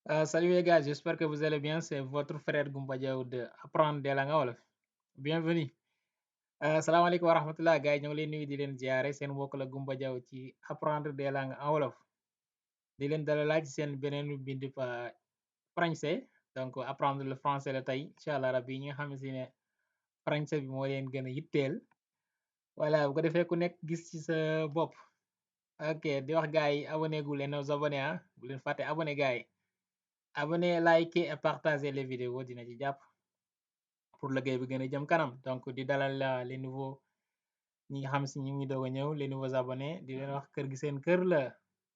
Salut les gars, j'espère que vous allez bien. C'est votre frère Goumba Diaw de Apprendre des langues wolof. Bienvenue. Salaamaaleykum wa rahmatullah gars yi ñoo ngi leen nuyu di leen ziare seen mbokk la Goumba Diaw ci Apprendre des langues en wolof. Di leen dalalaat ci seen beneen bind pa français donc apprendre le français la tey incha allah rabbi ñi nga xam si ne français bi moo leen gën a yitteel. Voilà bu ko defee ku nekk gis ci sa bopp. Ok di wax gars yi abonné gu leen aux abonnés ah bu leen fàtte abonné gars yi. Abonné liker et partager les vidéos dina ci jàpp. pour liggéey bi gën a jëm kanam donc di dalal les nouveaux ñi nga xam si ñu ngi doog a ñëw les nouveaux abonnés di leen wax kër gi seen kër la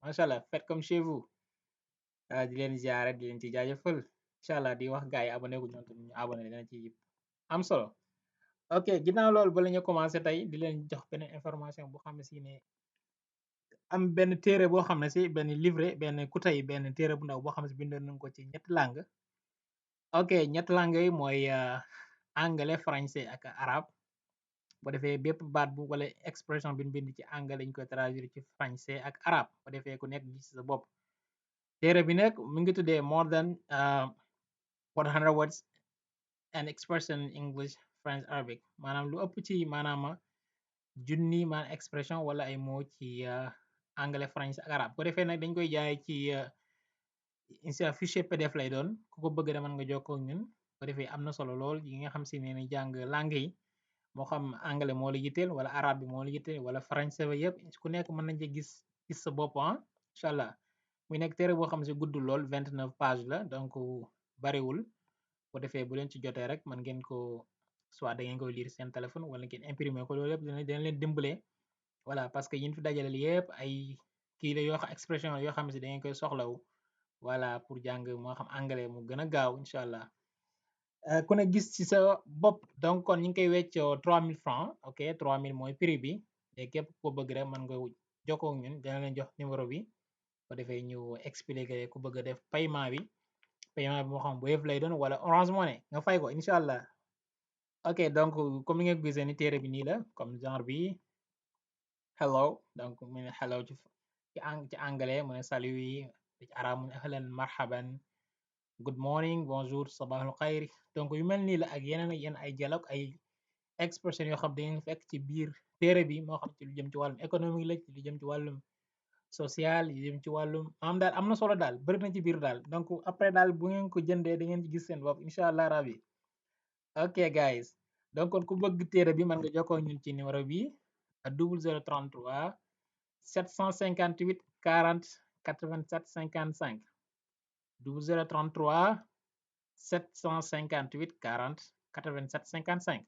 macha allah faites comme chez vous di leen ziare di leen ci jaajëfal incha allah di wax gars yi abonné gu ñoom tamit ñu abonné dina ci am solo. ok ginnaaw loolu ba la ñu commencé tey di leen jox benn information boo xam ne si ne am benn téere boo xam ne si benn livret benn kutay benn téere bu ndaw boo xam ne si bindoon nañ ko ci ñetti langue ok ñetti langue yi mooy anglais français ak arabe. bu defee bépp baat bu wala expression bi ñu bind ci anglais dañ koy traduire ci français ak arabe bu defee ku nekk gis sa bopp téere bi nag mu ngi tuddee more than 100 words and expression in English French Arabic maanaam lu ëpp ci maanaam junni maan expression wala ay mots ci anglais français ak arabe bu defee nag dañ koy jaay ci fichier PDF lay doon ku ko bëgg da mën nga jokkoo ak ñun bu defee am na solo lool yi nga xam si ne ni jàng langue yi moo xam anglais moo la yitteel wala arabe bi moo la yitteel wala français ba yëpp ku nekk mën nañ ci gis sa bopp incha allah muy nekk téere boo xam si guddul lool 29 pages la donc bariwul bu defee bu leen ci jotee rek mën ngeen ko soit da ngeen koy lire seen téléphone wala ngeen imprimer ko loolu yëpp dina leen dimbale voilà parce que yin fi dajaleel yëpp ay kii la yoo xam expression yoo xam si da ngeen koy soxlawu voilà pour jàng moo xam anglais mu gën a gaaw incha allah. ku ne gis ci sa bopp donc kon ñu ngi koy weccoo 3000 francs ok 3000 mooy prix bi te képp ko bëgg rek mën nga jokkoo ak ñun dina leen jox numéro bi ko defee ñu expliquer ku bëgg a def paiement bi moo xam Wave lay doon wala Orange Money nga fay ko incha allah. ok donc comme ni nga ko gisee ni téere bi nii la comme genre bi hello donc mu ne hello ci anglais mu ne salut yi ci arab mu ne ahlan marhaban good morning bonjour sabahul xayri donc yu mel nii la ak yeneen ay dialogue ay expression yoo xam dañuy fekk ci biir téere bi moo xam ci lu jëm ci wàllum économique la ci lu jëm ci wàllum social yu jëm ci wàllum am daal am na solo daal bëri na ci biir daal donc après daal bu ngeen ko jëndee da ngeen ci gis seen bopp incha allah rabi ok guys donc kon ku bëgg téere bi mën nga jokkoo ñun ci numéro bi 0033 758 40 87 55 0033 758 40 87 55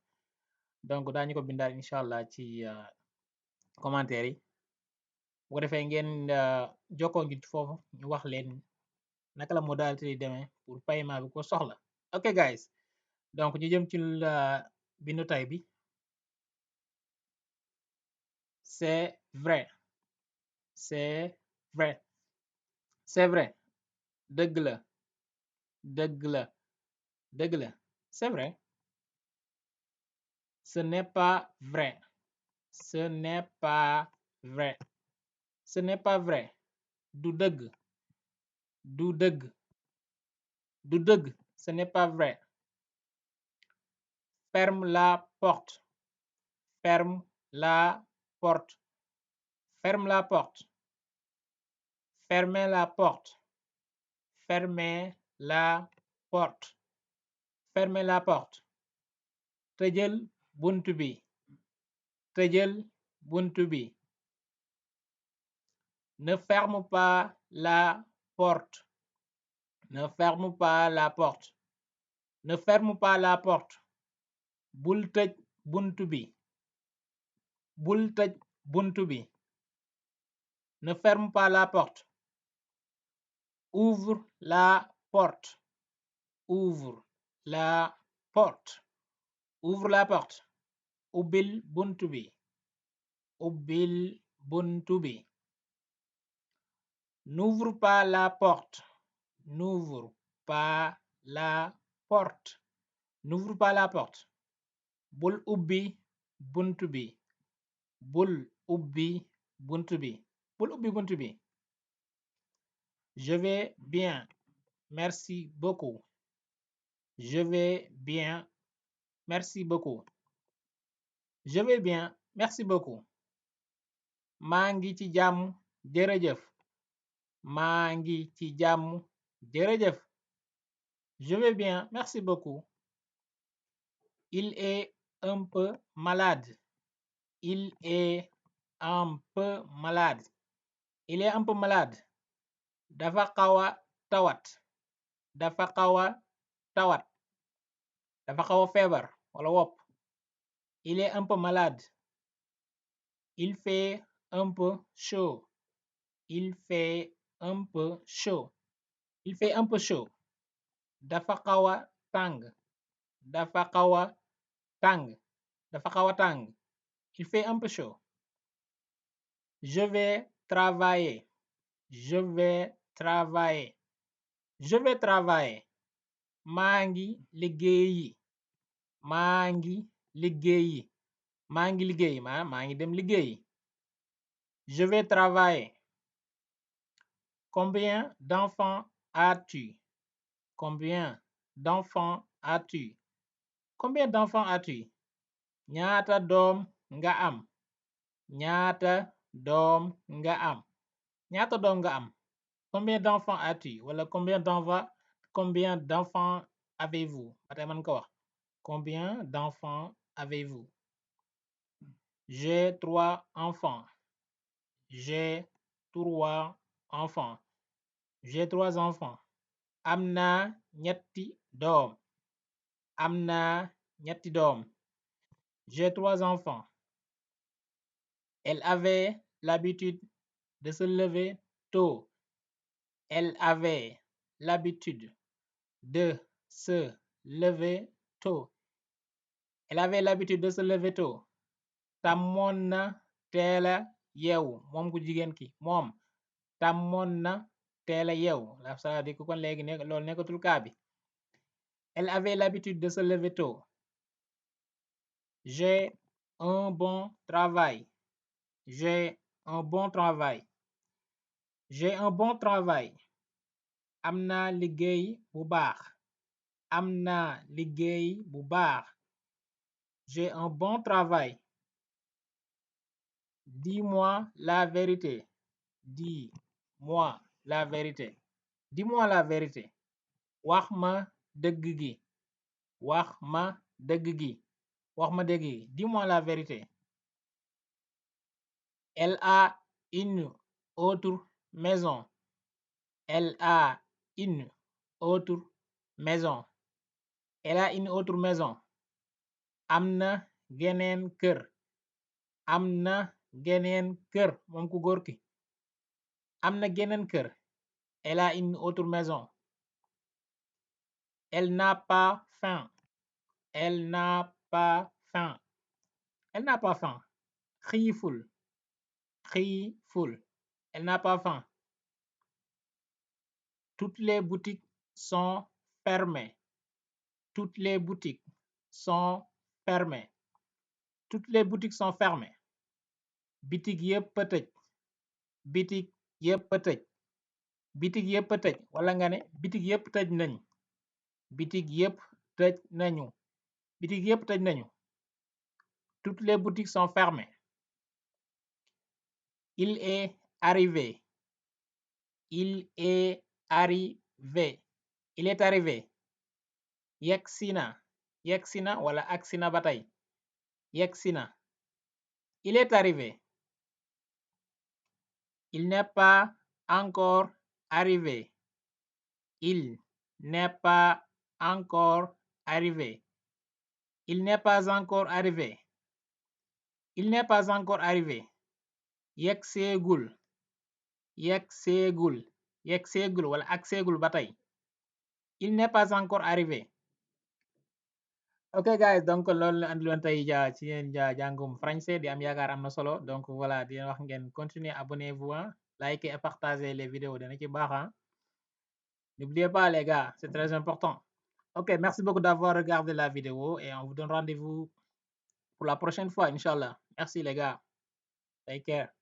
donc daañu ko bindaal incha allah ci commentaire yi bu ko defee ngeen jokkoo ngi foofu ñu wax leen naka la modalité yi demee pour paiement bi ko soxla ok guys donc ñu jëm ci bindu tay bi c'est vrai c'est vrai c'est vrai dëgg la dëgg la dëgg la c'est vrai ce n'est pas vrai ce n'est pas vrai ce n'est pas vrai du dëgg du dëgg du dëgg ce n'est pas vrai ferme la porte ferme la porte ferme la porte fermez la porte fermez la porte fermez la porte tëjal buntu bi tëjal buntu bi ne ferme pas la porte ne ferme pas la porte ne ferme pas la porte bul tëj buntu bi bul tëj buntu bi ne ferme pas la porte ouvre la porte ouvre la porte ouvre la porte ubbil buntu bi ubbil buntu bi n'ouvre pas la porte n'ouvre pas la porte n'ouvre pas la porte bul ubbi buntu bi bul ubbi buntu bi bul ubbi buntu bi je vais bien merci beaucoup. Je vais bien, merci beaucoup. Je vais bien, merci beaucoup. maa ngi ci jàmm, jërëjëf. maa ngi ci jàmm, jërëjëf. Je vais bien, merci beaucoup. Il est un peu malade. Il est un peu malade. Il est un peu malade. Dafa xaw a tawat. Dafa xaw a tawat. Dafa xaw a feebar wala wopp. Il est un peu malade. Il fait un peu chaud. Il fait un peu chaud. Il fait un peu chaud. Dafa xaw a tàng. Dafa xaw a tàng. Dafa xaw a tàng. Il fait un peu chaud. Je vais travailler. Je vais travailler. Je vais travailler. maa ngi liggéeyi. maa ngi liggéeyi. maa ngi liggéeyi maa ngi dem liggéeyi. Je vais travailler. Combien d'enfants as-tu? Combien d'enfants as-tu? Combien d'enfants as-tu? ñaata doom nga am? ñaata doom nga am? ñaata doom nga am? Combien d'enfants as-tu? wala combien d'enfants avez-vous? ba tey mën ko wax. Combien d'enfants avez-vous? J'ai 3 enfants. J'ai 3 enfants. J'ai 3 enfants. am naa ñetti doom. am naa ñetti doom. J'ai 3 enfants. Elle avait l'habitude de se lever tôt. Elle avait l'habitude de se lever tôt. Elle avait l'habitude de se lever tôt. tàmmoon na teela yeewu moom ku jigéen ki moom tàmmoon na teela yeewu la c'est-à-dire que kon léegi loolu nekkatul kaa bi. Elle avait l'habitude de se lever tôt. J'ai un bon travail. J'ai un bon travail. J'ai un bon travail. am naa liggéey bu baax. am naa liggéey bu baax. J'ai un bon travail. Dis-moi la vérité. Dis-moi la vérité. Dis-moi la vérité. wax ma dëgg gi. wax ma dëgg gi. wax ma dëgg gi. Dis-moi la vérité. Elle a une autre maison. Elle a une autre maison. Elle a une autre maison. am na geneen kër. am na geneen kër moom ku góor ki. am na geneen kër. Elle a une autre maison. Elle n'a pas faim. Elle n'a pas faim. Elle n'a pas faim. xiiful. xiiful. Elle n'a pas faim. Toutes les boutiques sont fermées. Toutes les boutiques sont fermées. Toutes les boutiques sont fermées. bitig yépp a tëj. bitig yépp a tëj. bitig yépp a tëj wala nga ne bitig yépp tëj nañ. bitig yépp tëj nañu. bitig yépp tëj nañu. Toutes les boutiques sont fermées. Il est arrivé. Il est arrivé. Il est arrivé. Yegsina. Yegsina wala aksina ba tey. Yegsina. Il est arrivé. Il n'est pas encore arrivé. Il n'est pas encore arrivé. Il n'est pas encore arrivé. Il n'est pas encore arrivé. Yegseegul. Yegseegul. Yegseegul wala agseegul ba tey. Il n'est pas encore arrivé. ok guys donc loolu la andiloon tey ci yeen jàngum français di am yaakaar am na solo donc voilà di wax ngeen continuer abonnez-vous likez et partagez les vidéos dana ci baax. N'oubliez pas les gars, c'est très important. Ok, merci beaucoup d'avoir regardé la vidéo et on vous donne rendez-vous pour la prochaine fois, Inch'Allah. Merci les gars. Take care.